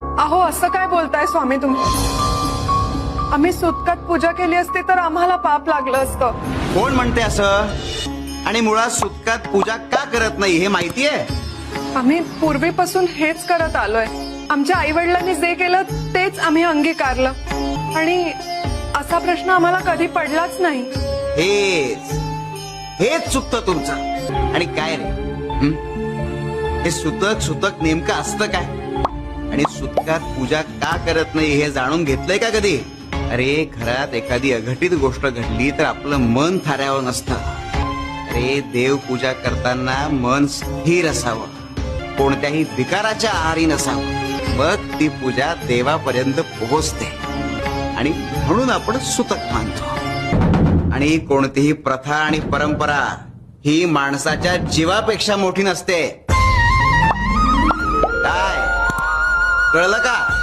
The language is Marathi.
अहो असं काय बोलताय स्वामी तुम्ही? आम्ही सुतकात पूजा केली असती तर आम्हाला पाप लागलं असतं. कोण म्हणते असं? आणि मुळात सुतकात पूजा का करत नाही हे माहितीये? आम्ही पूर्वीपासून हेच करत आलोय. आमच्या आई वडिलांनी जे केलं तेच आम्ही अंगीकारलं आणि असा प्रश्न आम्हाला कधी पडलाच नाही. हेच चुकतं तुमचं. आणि काय रे, हे सुतक नेमकं असतं काय? आणि सुतकात पूजा का करत नाही हे जाणून घेतलंय का कधी? अरे घरात एखादी अघटित गोष्ट घडली तर आपलं मन थाऱ्यावर नसतं. अरे देव पूजा करताना मन स्थिर असावं, कोणत्याही विकाराच्या आहारी नसावं, मग ती पूजा देवापर्यंत पोहोचते. आणि म्हणून आपण सुतक मानतो. आणि कोणतीही प्रथा आणि परंपरा ही माणसाच्या जीवापेक्षा मोठी नसते. काय कळलं का?